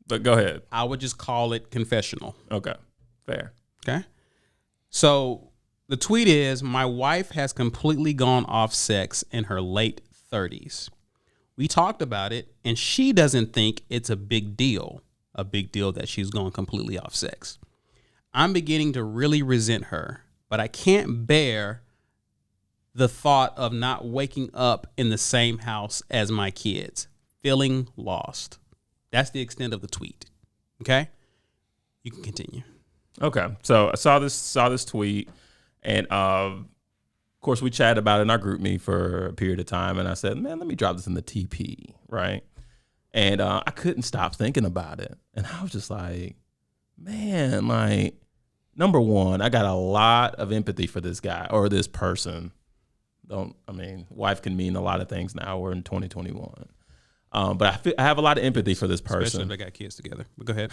But go ahead. I would just call it confessional. Okay. Fair. Okay. So the tweet is, my wife has completely gone off sex in her late 30s. We talked about it, and she doesn't think it's a big deal that she's gone completely off sex. I'm beginning to really resent her, but I can't bear the thought of not waking up in the same house as my kids, feeling lost. That's the extent of the tweet. Okay? You can continue. Okay. So I saw this tweet, and of course we chatted about it in our group me for a period of time, and I said, man, let me drop this in the TP, right? And I couldn't stop thinking about it. And I was just like, man, like, number one, I got a lot of empathy for this guy or this person. Wife can mean a lot of things now. We're in 2021. But I have a lot of empathy for this person. Especially if they got kids together. But go ahead.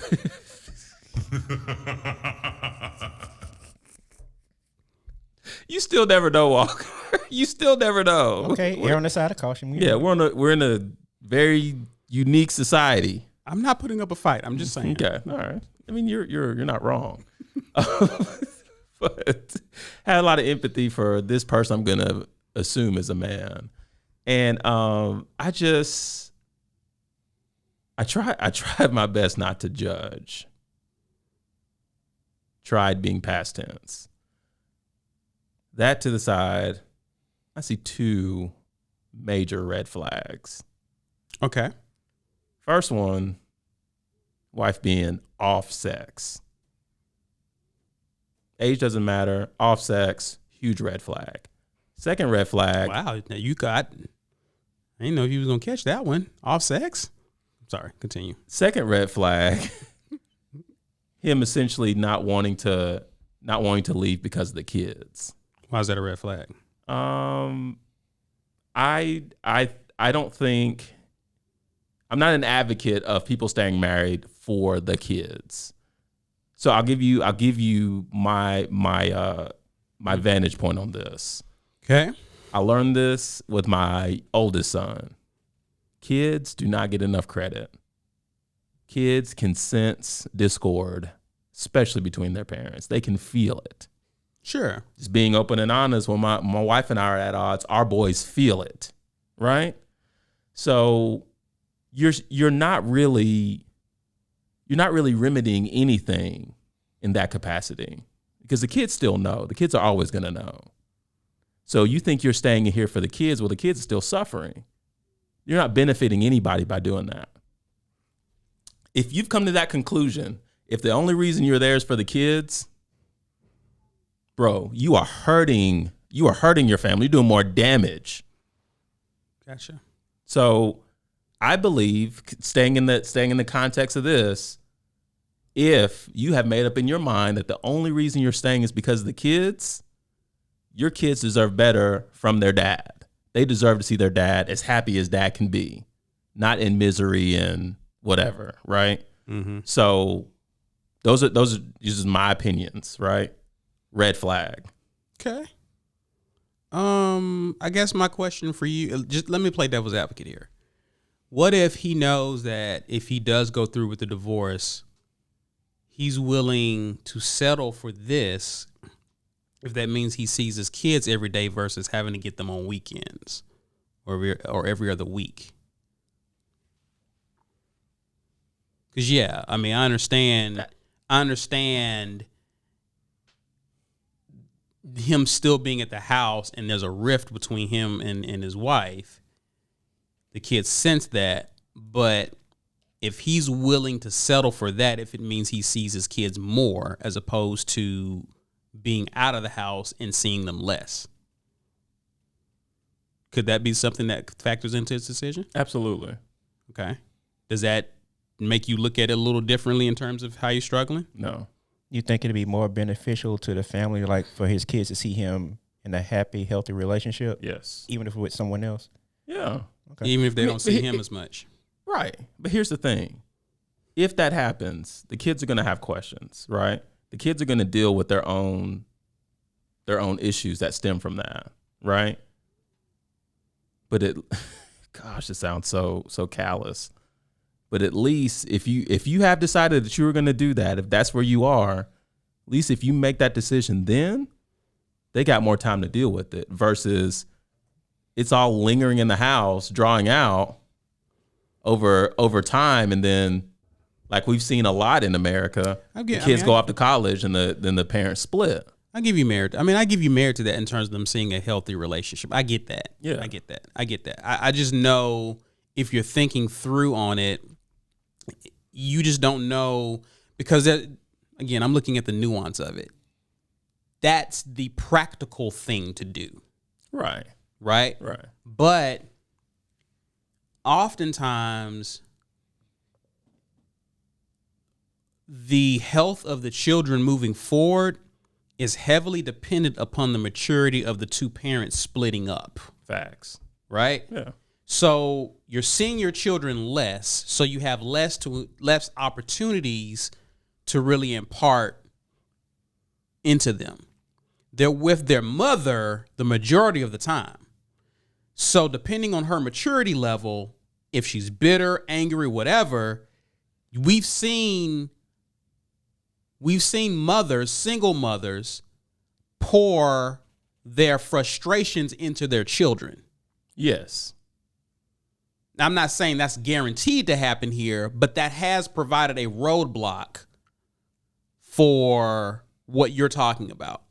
You still never know, Walker. You still never know. Okay, err on the side of caution. We're in a very unique society. I'm not putting up a fight. I'm just saying. Okay, all right. I mean, you're not wrong. But had a lot of empathy for this person. I'm gonna assume is a man, and I tried my best not to judge. Tried being past tense. That to the side, I see two major red flags. Okay. First one, wife being off sex. Age doesn't matter. Off sex, huge red flag. Second red flag. Wow. Now I didn't know if you was going to catch that one. Off sex? Sorry. Continue. Second Red flag. Him essentially not wanting to leave because of the kids. Why is that a red flag? I don't think, I'm not an advocate of people staying married for the kids. So I'll give you my vantage point on this. Okay. I learned this with my oldest son. Kids do not get enough credit. Kids can sense discord, especially between their parents. They can feel it. Sure. Just being open and honest, when my wife and I are at odds, our boys feel it, right? So you're not really remedying anything in that capacity because the kids still know. The kids are always going to know. So you think you're staying in here for the kids, well, the kids are still suffering. You're not benefiting anybody by doing that. If you've come to that conclusion, if the only reason you're there is for the kids, bro, you are hurting your family. You're doing more damage. Gotcha. So I believe, staying in the context of this, if you have made up in your mind that the only reason you're staying is because of the kids, your kids deserve better from their dad. They deserve to see their dad as happy as dad can be, not in misery and whatever, right? Mm-hmm. So those are just my opinions, right? Red flag. Okay. I guess my question for you, just let me play devil's advocate here. What if he knows that if he does go through with the divorce, he's willing to settle for this if that means he sees his kids every day versus having to get them on weekends or every other week? Because, yeah, I mean, I understand him still being at the house and there's a rift between him and his wife. The kids sense that, but if he's willing to settle for that, if it means he sees his kids more as opposed to being out of the house and seeing them less, could that be something that factors into his decision? Absolutely. Okay. Does that make you look at it a little differently in terms of how you're struggling? No. You think it'd be more beneficial to the family, like for his kids to see him in a happy, healthy relationship? Yes. Even if with someone else? Yeah. Okay. Even if they don't see him as much. Right. But here's the thing. If that happens, the kids are going to have questions, right? The kids are going to deal with their own issues that stem from that, right? But it sounds so callous. But at least if you have decided that you were going to do that, if that's where you are, at least if you make that decision, then they got more time to deal with it versus it's all lingering in the house, drawing out over time, and then like we've seen a lot in America, the kids go off to college and then the parents split. I give you merit. I mean, I give you merit to that in terms of them seeing a healthy relationship. I get that. Yeah, I get that. I just know if you're thinking through on it, you just don't know because again, I'm looking at the nuance of it. That's the practical thing to do. Right. But oftentimes the health of the children moving forward is heavily dependent upon the maturity of the two parents splitting up. Facts. Right? Yeah. So you're seeing your children less, so you have less opportunities to really impart into them. They're with their mother the majority of the time. So depending on her maturity level, if she's bitter, angry, whatever, we've seen mothers, single mothers, pour their frustrations into their children. Yes. Now, I'm not saying that's guaranteed to happen here, but that has provided a roadblock for what you're talking about.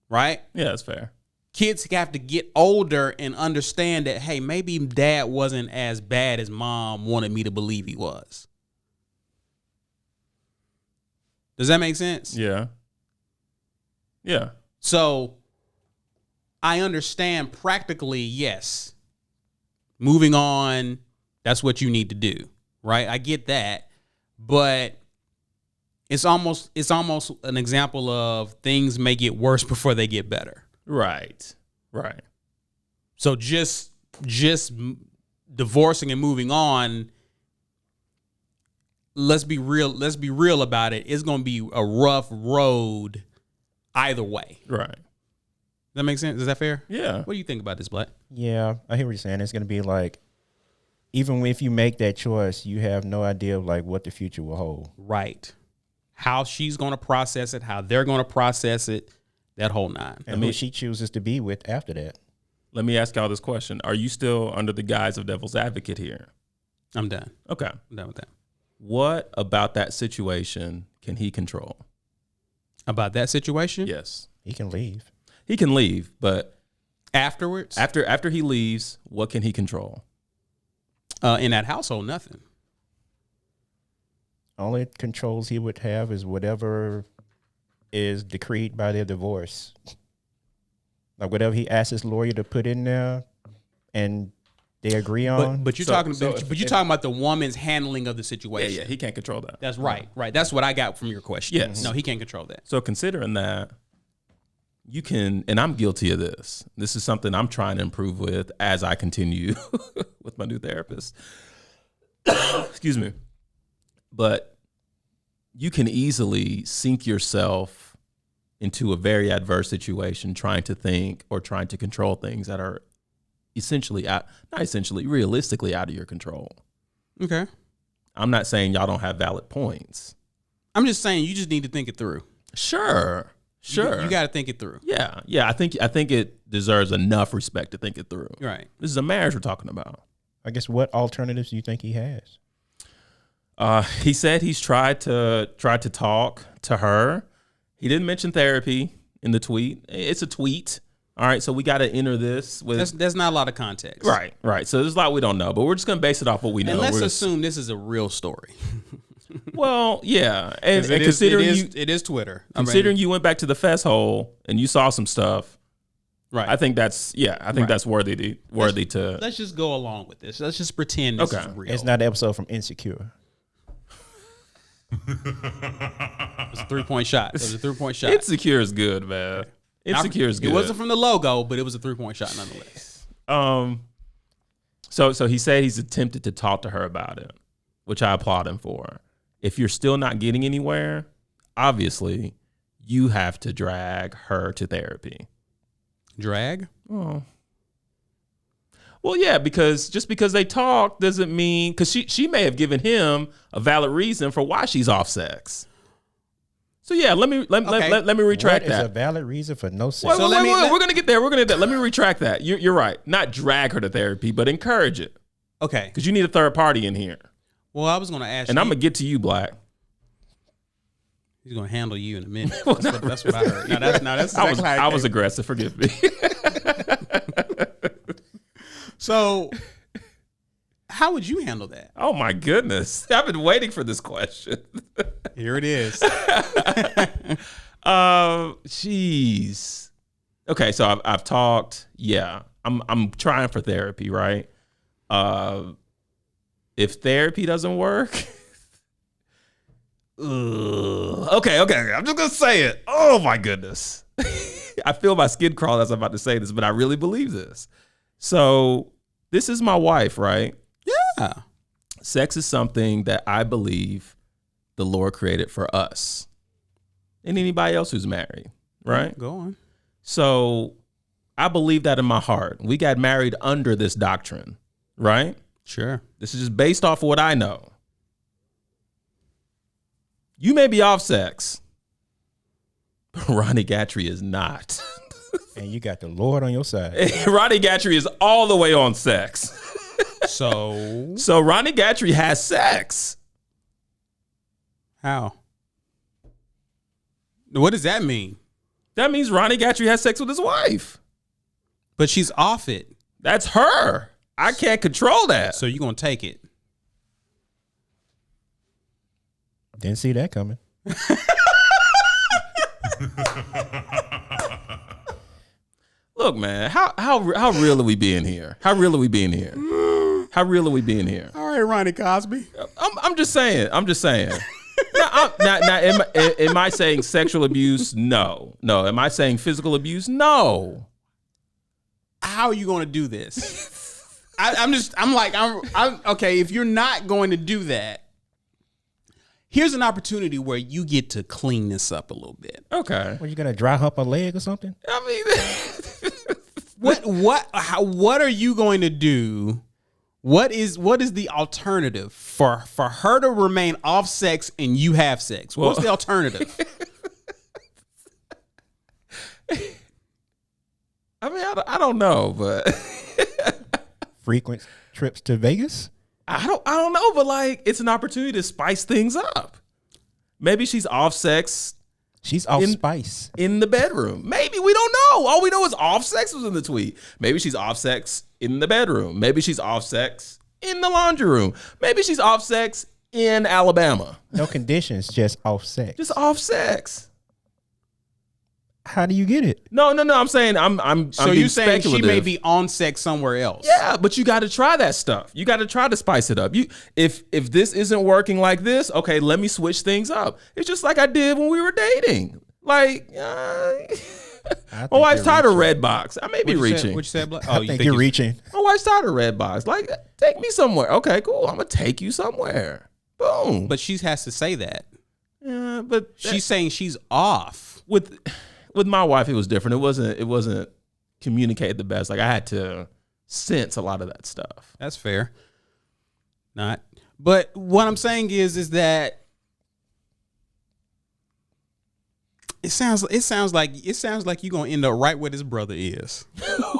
Right? Yeah, that's fair. Kids have to get older and understand that, hey, maybe dad wasn't as bad as mom wanted me to believe he was. Does that make sense? Yeah. Yeah. So I understand practically, yes. Moving on, that's what you need to do, right? I get that. But it's almost an example of things may get worse before they get better. Right. So just divorcing and moving on, let's be real about it. It's going to be a rough road either way. Right. Does that make sense? Is that fair? Yeah. What do you think about this, Black? Yeah, I hear what you're saying. It's going to be like, even if you make that choice, you have no idea of like what the future will hold. Right. How she's going to process it, how they're going to process it, that whole nine. And who she chooses to be with after that. Let me ask y'all this question. Are you still under the guise of devil's advocate here? I'm done. Okay. I'm done with that. What about that situation can he control? About that situation? Yes. He can leave. He can leave, but afterwards? After he leaves, what can he control? In that household, nothing. Only controls he would have is whatever is decreed by their divorce. Like whatever he asks his lawyer to put in there and they agree on. But you're talking about the woman's handling of the situation. Yeah, he can't control that. That's right. That's what I got from your question. Yes. No, he can't control that. So considering that, you can, and I'm guilty of this. This is something I'm trying to improve with as I continue with my new therapist. Excuse me. But you can easily sink yourself into a very adverse situation trying to think or trying to control things that are realistically out of your control. Okay. I'm not saying y'all don't have valid points. I'm just saying you just need to think it through. Sure. You got to think it through. Yeah. I think it deserves enough respect to think it through. Right. This is a marriage we're talking about. I guess what alternatives do you think he has? He said he's tried to talk to her. He didn't mention therapy in the tweet. It's a tweet. All right, so we got to enter this with. There's not a lot of context. Right. So there's a lot we don't know, but we're just gonna base it off what we know. And let's assume this is a real story. Well, yeah, and considering it is Twitter. Considering you went back to the fest hole and you saw some stuff, right? I think that's that's worthy to. Let's just go along with this. Let's just pretend this is real. It's not an episode from Insecure. It was a 3-point shot. Insecure is good, man. Insecure is good. It wasn't from the logo, but it was a 3-point shot nonetheless. So he said he's attempted to talk to her about it, which I applaud him for. If you're still not getting anywhere, obviously you have to drag her to therapy. Drag? Oh. Well, yeah, because just because they talk doesn't mean, because she may have given him a valid reason for why she's off sex. So yeah, let me retract What that. is a valid reason for no sex? Wait, we're gonna get there. Let me retract that. You're right. Not drag her to therapy, but encourage it. Okay. Because you need a third party in here. Well, I was going to ask and I'm gonna get to you, Black. He's going to handle you in a minute. That's what I heard. That's exactly I was aggressive. Forgive me. So, how would you handle that? Oh my goodness! I've been waiting for this question. Here it is. Jeez. Okay, so I've talked. Yeah, I'm trying for therapy, right? If therapy doesn't work, okay, I'm just gonna say it. Oh my goodness. I feel my skin crawl as I'm about to say this, but I really believe this. So this is my wife, right? Yeah. Sex is something that I believe the Lord created for us and anybody else who's married, right? Go on. So I believe that in my heart. We got married under this doctrine, right? Sure. This is just based off of what I know. You may be off sex, but Ronnie Gatrey is not. And you got the Lord on your side. Ronnie Gatrey is all the way on sex. So Ronnie Gatrey has sex. How? What does that mean? That means Ronnie Gatrey has sex with his wife. But she's off it. That's her. I can't control that. So you're going to take it. Didn't see that coming. Look, man, how real are we being here? How real are we being here? How real are we being here? All right, Ronnie Cosby. I'm just saying. Now, am I saying sexual abuse? No. Am I saying physical abuse? No. How are you going to do this? I'm okay. If you're not going to do that, here's an opportunity where you get to clean this up a little bit. Okay. Well, you gonna dry hump a leg or something? I mean, what are you going to do? What is the alternative for her to remain off sex and you have sex? What's the alternative? I mean, I don't know, but Frequent trips to Vegas? I don't know, but like it's an opportunity to spice things up. Maybe she's off sex. She's off spice in the bedroom. Maybe, we don't know. All we know is off sex was in the tweet. Maybe she's off sex in the bedroom. Maybe she's off sex in the laundry room. Maybe she's off sex in Alabama. No conditions, just off sex. Just off sex. How do you get it? No. I'm saying I'm. So you're saying she may be on sex somewhere else? Yeah, but you got to try that stuff. You got to try to spice it up. If this isn't working like this, okay, let me switch things up. It's just like I did when we were dating. Like, my wife's tired of Red Box. I may be reaching. What you said? I think you're reaching. My wife's tired of Red Box. Like, take me somewhere. Okay, cool. I'm gonna take you somewhere. Boom. But she has to say that. Yeah, but she's saying she's off. With my wife, it was different. It wasn't communicated the best. Like I had to sense a lot of that stuff. That's fair. Not. But what I'm saying is that it sounds like you're gonna end up right where this brother is.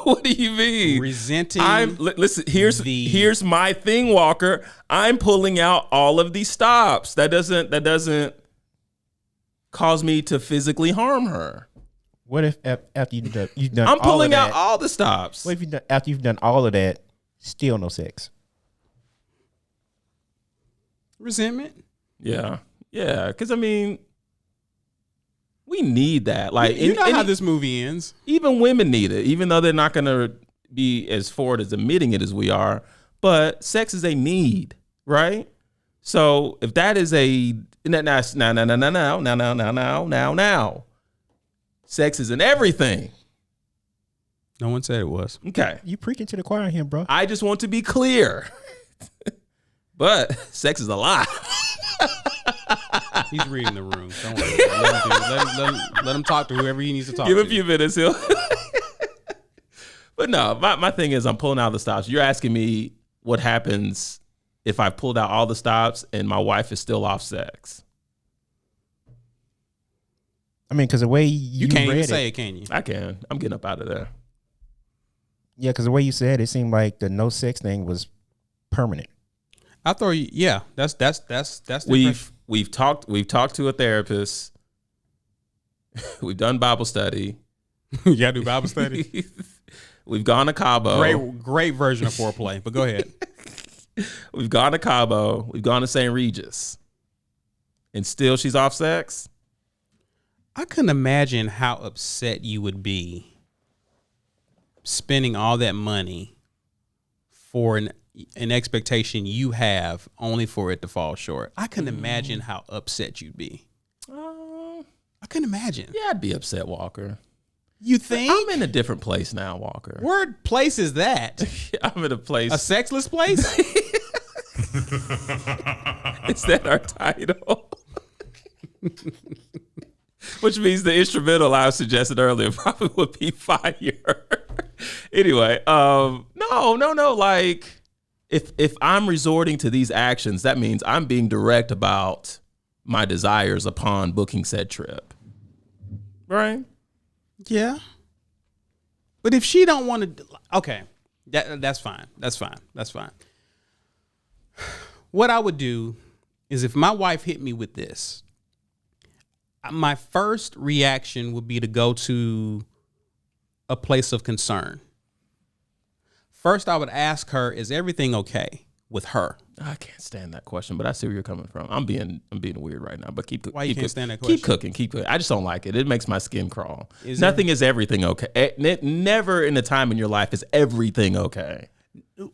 What do you mean? Resenting. Listen. Here's my thing, Walker. I'm pulling out all of these stops. That doesn't cause me to physically harm her. What if after you've done I'm pulling all out all the stops. What if after you've done all of that, still no sex? Resentment? Yeah. Because I mean, we need that. Like you know how this movie ends. Even women need it, even though they're not going to be as forward as admitting it as we are. But sex is a need, right? So if that is now. Sex isn't everything. No one said it was. Okay. You preaching to the choir here, bro. I just want to be clear. But sex is a lie. He's reading the room. Don't worry. Let him talk to whoever he needs to talk to. Give him a few minutes, he'll. But no, my thing is I'm pulling out the stops. You're asking me what happens if I pulled out all the stops and my wife is still off sex. I mean, because the way you can't read even say it, can you? I can. I'm getting up out of there. Yeah, because the way you said it seemed like the no sex thing was permanent. I thought, yeah, that's We've talked to a therapist. We've done Bible study. You gotta do Bible study. We've gone to Cabo. Great version of foreplay, but go ahead. We've gone to Cabo. We've gone to St. Regis. And still she's off sex? I couldn't imagine how upset you would be spending all that money for an expectation you have only for it to fall short. I couldn't imagine how upset you'd be. I couldn't imagine. Yeah, I'd be upset, Walker. You think? I'm in a different place now, Walker. What place is that? I'm in a place. A sexless place? Is that our title? Which means the instrumental I suggested earlier probably would be fire. Anyway, no. Like, if I'm resorting to these actions, that means I'm being direct about my desires upon booking said trip. Right? Yeah. But if she don't want to, okay, that's fine. That's fine. What I would do is if my wife hit me with this, my first reaction would be to go to a place of concern. First, I would ask her, is everything okay with her? I can't stand that question, but I see where you're coming from. I'm being weird right now, but keep. Why you can't stand that Keep question? cooking. I just don't like it. It makes my skin crawl. Nothing is everything okay. Never in a time in your life is everything okay.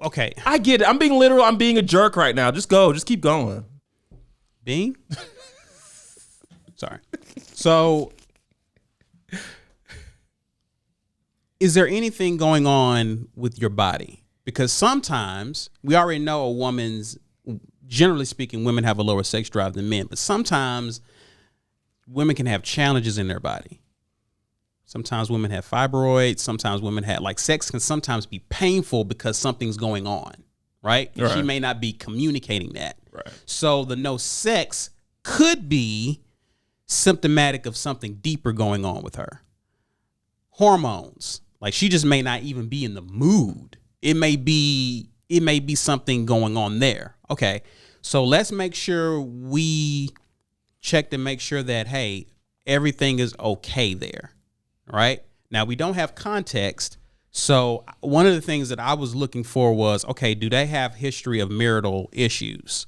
Okay. I get it. I'm being literal. I'm being a jerk right now. Just go. Just keep going. Being? Sorry. So, is there anything going on with your body? Because sometimes we already know generally speaking, women have a lower sex drive than men, but sometimes women can have challenges in their body. Sometimes women have fibroids. Sometimes women have, like, sex can sometimes be painful because something's going on, right? Right. She may not be communicating that. Right. So the no sex could be symptomatic of something deeper going on with her. Hormones. Like, she just may not even be in the mood. It may be something going on there. Okay. So let's make sure we check to make sure that, hey, everything is okay there. Right? Now, we don't have context. So one of the things that I was looking for was, okay, do they have history of marital issues?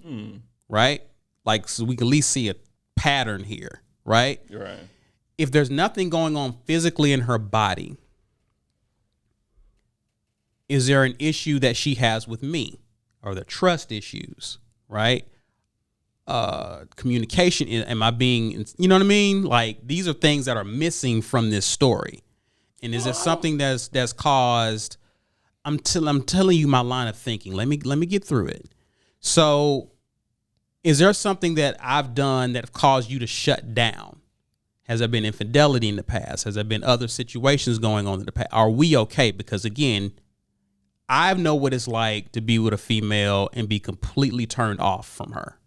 Right? Like, so we can at least see a pattern here. Right? You're right. If there's nothing going on physically in her body, is there an issue that she has with me? Or the trust issues, right? Communication, am I being, you know what I mean? Like, these are things that are missing from this story. And is it something that's caused, I'm telling you my line of thinking. Let me get through it. So, is there something that I've done that have caused you to shut down? Has there been infidelity in the past? Has there been other situations going on in the past? Are we okay? Because again, I know what it's like to be with a female and be completely turned off from her.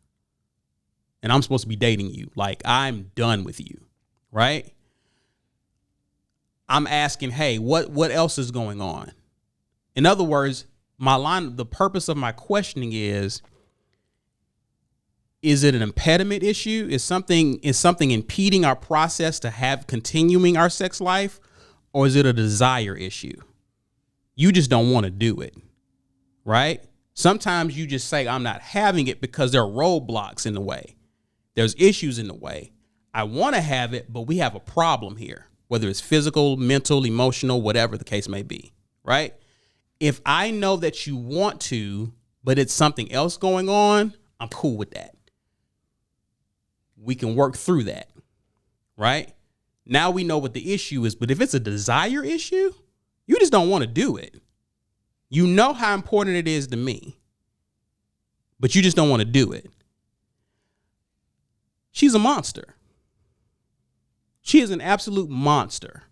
And I'm supposed to be dating you. Like, I'm done with you, right? I'm asking, hey, what else is going on? In other words, the purpose of my questioning is it an impediment issue? Is something impeding our process to have continuing our sex life? Or is it a desire issue? You just don't want to do it, right? Sometimes you just say, I'm not having it because there are roadblocks in the way. There's issues in the way. I want to have it, but we have a problem here, whether it's physical, mental, emotional, whatever the case may be, right? If I know that you want to, but it's something else going on, I'm cool with that. We can work through that, right? Now we know what the issue is, but if it's a desire issue, you just don't want to do it. You know how important it is to me, but you just don't want to do it. She's a monster. She is an absolute monster.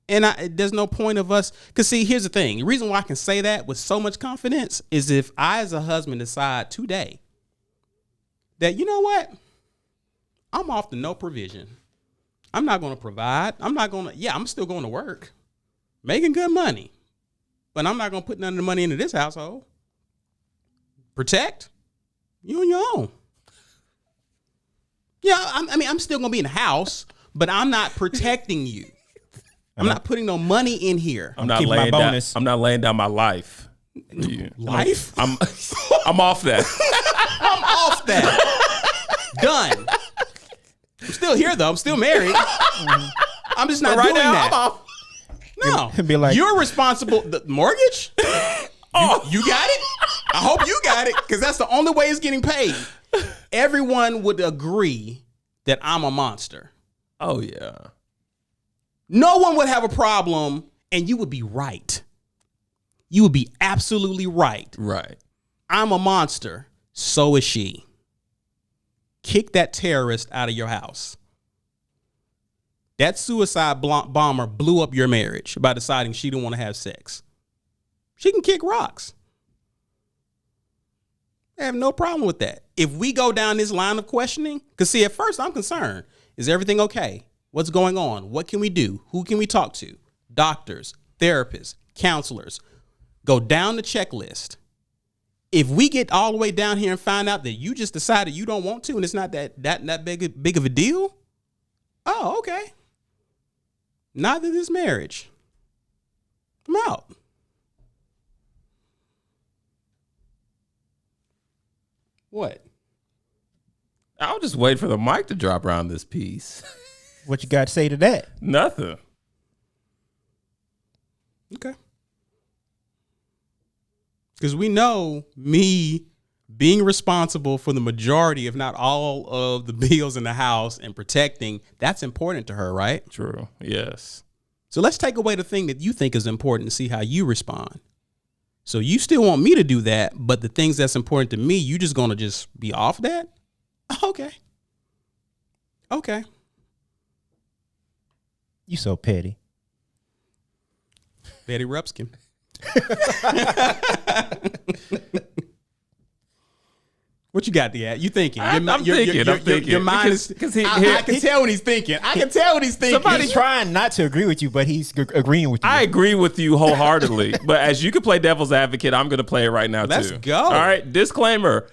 And there's no point of us. Because, see, here's the thing. The reason why I can say that with so much confidence is if I, as a husband, decide today that, you know what? I'm off to no provision. I'm not going to provide. I'm still going to work, making good money. But I'm not going to put none of the money into this household. Protect? You on your own. Yeah, I'm still going to be in the house, but I'm not protecting you. I'm not putting no money in here. I'm not laying down my life. Life? I'm off that. I'm off that. Done. I'm still here though. I'm still married. I'm just not doing that. I'm off. No. It'd be like, you're responsible. The mortgage? You got it? I hope you got it, because that's the only way it's getting paid. Everyone would agree that I'm a monster. Oh, yeah. No one would have a problem, and you would be right. You would be absolutely right. Right. I'm a monster. So is she. Kick that terrorist out of your house. That suicide bomber blew up your marriage by deciding she didn't want to have sex. She can kick rocks. I have no problem with that. If we go down this line of questioning, because see, at first I'm concerned. Is everything okay? What's going on? What can we do? Who can we talk to? Doctors, therapists, counselors. Go down the checklist. If we get all the way down here and find out that you just decided you don't want to and it's not that big of a deal, oh, okay. Neither this marriage. I'm out. What? I'll just wait for the mic to drop around this piece. what you got to say to that? Nothing. Okay. Because we know me being responsible for the majority, if not all, of the bills in the house and protecting, that's important to her, right? True. Yes. So let's take away the thing that you think is important and see how you respond. So you still want me to do that, but the things that's important to me, you just going to just be off that? Okay. Okay. You so petty. Betty Rupskin. What you got there? You thinking? I'm thinking. Your mind is. I can tell what he's thinking. Somebody's trying not to agree with you, but he's agreeing with you. I agree with you wholeheartedly. But as you can play devil's advocate, I'm going to play it right now, Let's too. go. All right. Disclaimer.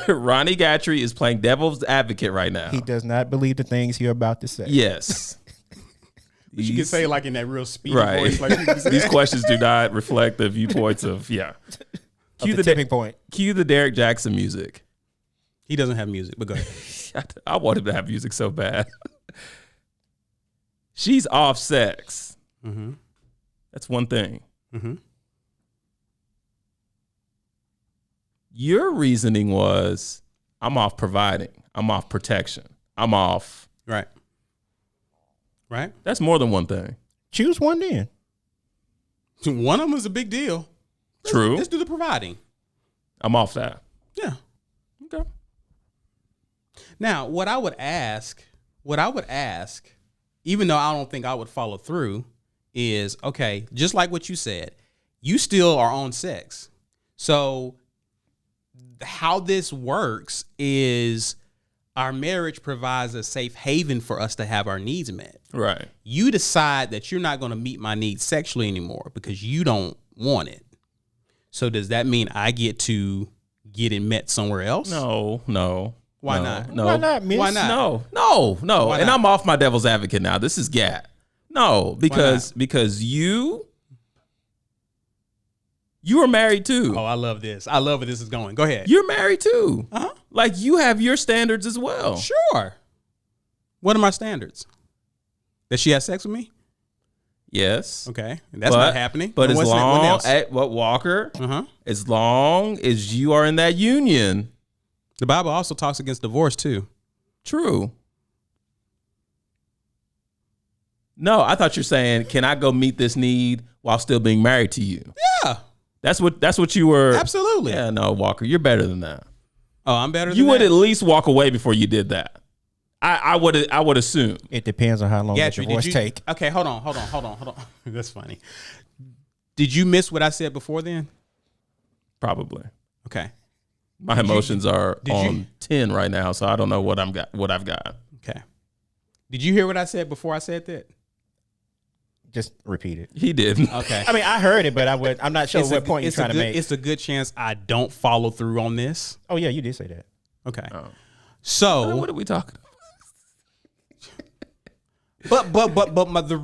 Ronnie Gatrey is playing devil's advocate right now. He does not believe the things you're about to say. Yes. But you can say like in that real speedy right. voice. Like These questions do not reflect the viewpoints of, Cue the tipping point. Cue the Derek Jackson music. He doesn't have music, but go ahead. I want him to have music so bad. She's off sex. Mm-hmm. That's one thing. Mm-hmm. Your reasoning was, I'm off providing. I'm off protection. I'm off. Right. Right. That's more than one thing. Choose one then. One of them is a big deal. True. Let's do the providing. I'm off that. Yeah. Okay. Now, what I would ask, even though I don't think I would follow through, is, okay, just like what you said, you still are on sex. So how this works is our marriage provides a safe haven for us to have our needs met. Right. You decide that you're not going to meet my needs sexually anymore because you don't want it. So does that mean I get to get it met somewhere else? No. Why not? No. Why not, miss? Why not? No. Why And not? I'm off my devil's advocate now. This is Gat. No, because you are married too. Oh, I love this. I love where this is going. Go ahead. You're married too. Uh-huh. Like you have your standards as well. Sure. What are my standards? That she has sex with me? Yes. Okay. And that's not happening. But And as what long else? Walker, Uh-huh. as long as you are in that union. The Bible also talks against divorce too. True. No, I thought you're saying, can I go meet this need while still being married to you? Yeah. That's what you were. Absolutely. Yeah, no, Walker, you're better than that. Oh, I'm better than You would that? at least walk away before you did that. I would assume. It depends on how long the Gatrey, divorce take. Okay, hold on. That's funny. Did you miss what I said before then? Probably. Okay. My emotions are on 10 right now, so I don't know what I've got. Okay. Did you hear what I said before I said that? Just repeat it. He did. Okay. I mean, I heard it, but I'm not sure what point you're trying to make. It's a good chance I don't follow through on this. Oh yeah, you did say that. Okay. Oh. So What are we talking But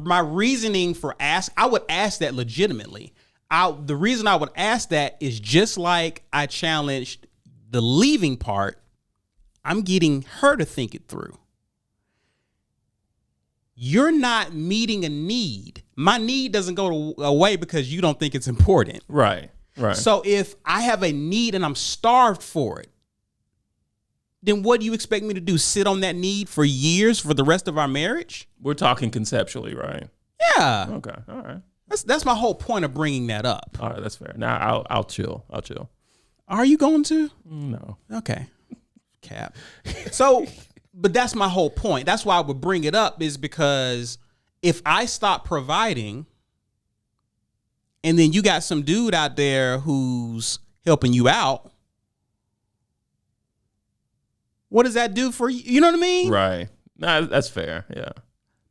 my reasoning for I would ask that legitimately. The reason I would ask that is just like I challenged the leaving part. I'm getting her to think it through. You're not meeting a need. My need doesn't go away because you don't think it's important. Right. So if I have a need and I'm starved for it, then what do you expect me to do? Sit on that need for years for the rest of our marriage? We're talking conceptually, right? Yeah. Okay. All right. That's my whole point of bringing that up. All right, that's fair. Now I'll chill. Are you going to? No. Okay. Cap. So, but that's my whole point. That's why I would bring it up, is because if I stop providing and then you got some dude out there who's helping you out, what does that do for you? You know what I mean? Right. Nah, that's fair. Yeah.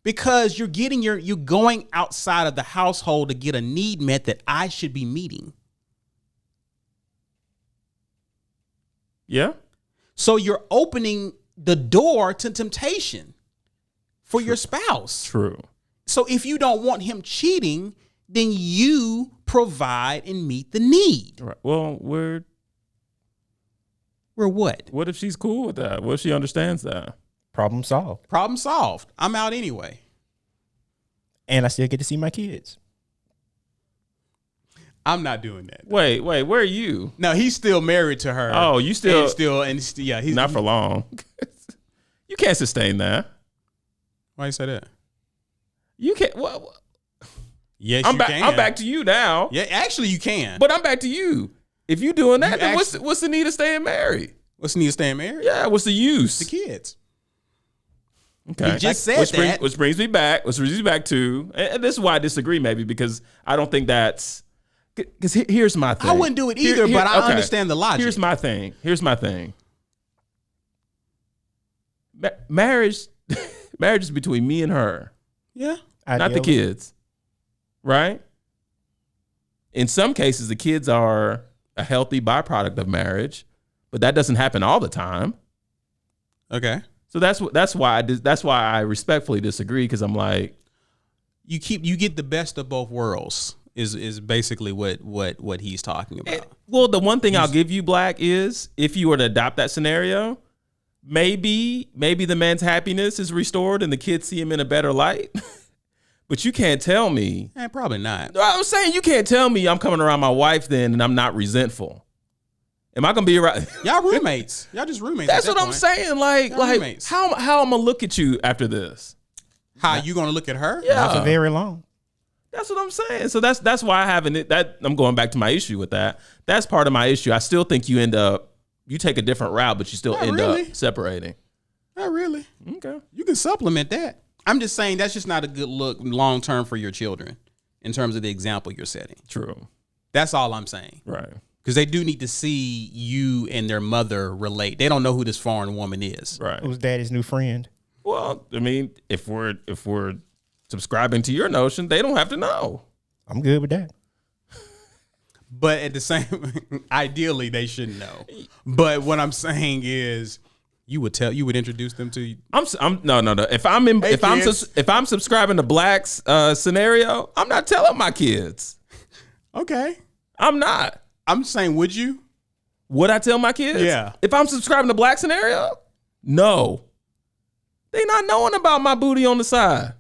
Because you're going outside of the household to get a need met that I should be meeting. Yeah. So you're opening the door to temptation for your spouse. True. So if you don't want him cheating, then you provide and meet the need. Right. Well, we're what? What if she's cool with that? What if she understands that? Problem solved. Problem solved. I'm out anyway. And I still get to see my kids. I'm not doing that. Wait, where are you? No, he's still married to her. Oh, you still yeah. He's not for long. You can't sustain that. Why you say that? You can't. Well, Yes, I'm you back. can. I'm back to you now. Yeah, actually, you can. But I'm back to you. If you doing that, You then what's the need of staying married? What's the need of staying married? Yeah, what's the use? The kids. Okay. You just said that. Which brings me back to, and this is why I disagree, maybe, because I don't think that's, because here's my thing. I wouldn't do it either, but I understand the logic. Here's my thing. Marriage is between me and her. Yeah. Not the kids. Right? In some cases, the kids are a healthy byproduct of marriage, but that doesn't happen all the time. Okay. So that's why I respectfully disagree, because I'm like, you get the best of both worlds is basically what he's talking about. Well, the one thing I'll give you, Black, is if you were to adopt that scenario, maybe the man's happiness is restored and the kids see him in a better light. But you can't tell me. Probably not. I was saying, you can't tell me I'm coming around my wife then and I'm not resentful. Am I gonna be around? Y'all roommates. Y'all just roommates. That's what I'm saying. Like roommates. how I'm gonna look at you after this? How you gonna look at her? Yeah, Not for very long. That's what I'm saying. So that's why I haven't. I'm going back to my issue with that. That's part of my issue. I still think you take a different route, but you still end up separating. Not really. Okay. You can supplement that. I'm just saying that's just not a good look long term for your children in terms of the example you're setting. True. That's all I'm saying. Right. Because they do need to see you and their mother relate. They don't know who this foreign woman is. Right. Who's daddy's new friend? Well, I mean, if we're subscribing to your notion, they don't have to know. I'm good with that. But at the same, ideally they shouldn't know. But what I'm saying is, you would introduce them to you. No. If I'm subscribing to Black's scenario, I'm not telling my kids. Okay. I'm not. I'm saying, would you? Would I tell my kids? Yeah. If I'm subscribing to Black scenario, no. They not knowing about my booty on the side.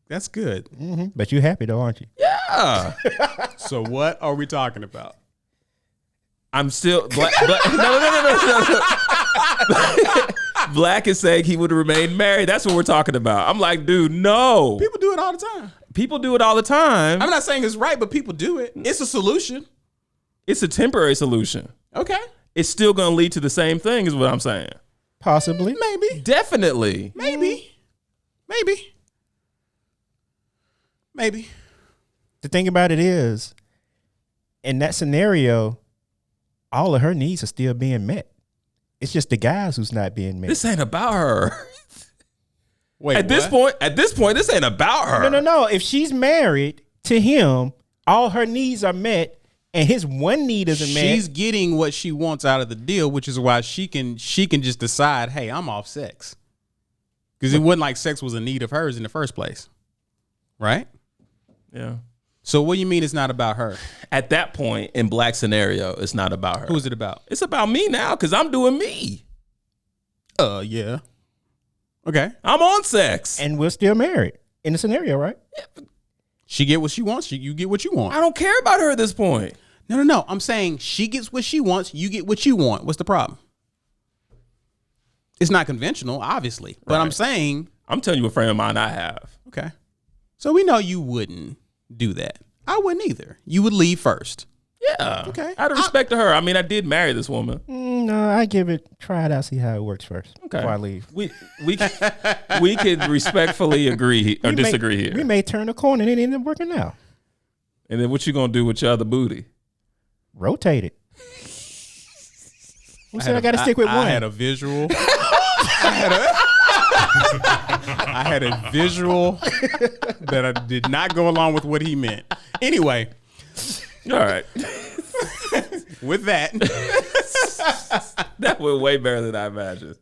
That's good. Mm-hmm. But you happy though, aren't you? Yeah. So what are we talking about? I'm still no. Black is saying he would remain married. That's what we're talking about. I'm like, dude, no. People do it all the time. People do it all the time. I'm not saying it's right, but people do it. It's a solution. It's a temporary solution. Okay. It's still going to lead to the same thing, is what I'm saying. Possibly. Maybe. Definitely. Maybe. The thing about it is, in that scenario, all of her needs are still being met. It's just the guys who's not being met. This ain't about her. Wait, At this point, this ain't about her. No. If she's married to him, all her needs are met, and his one need isn't met. She's getting what she wants out of the deal, which is why she can just decide, hey, I'm off sex. Because it wasn't like sex was a need of hers in the first place. Right? Yeah. So what do you mean it's not about her? At that point in Black scenario, it's not about her. Who's it about? It's about me now because I'm doing me. Yeah. Okay. I'm on sex. And we're still married in the scenario, right? She get what she wants. You get what you want. I don't care about her at this point. No. I'm saying she gets what she wants. You get what you want. What's the problem? It's not conventional, obviously. But I'm saying. I'm telling you what frame of mind I have. Okay. So we know you wouldn't do that. I wouldn't either. You would leave first. Yeah. Okay. Out of respect to her. I mean, I did marry this woman. No, I give it, try it out, see how it works first. Okay. Before I leave. We could respectfully agree or disagree here. We may turn a corner and it ended up working out. And then what you gonna do with your other booty? Rotate it. Who said I got to stick with one? I had a visual. I had a visual that I did not go along with what he meant. Anyway. All right. With that. That went way better than I imagined.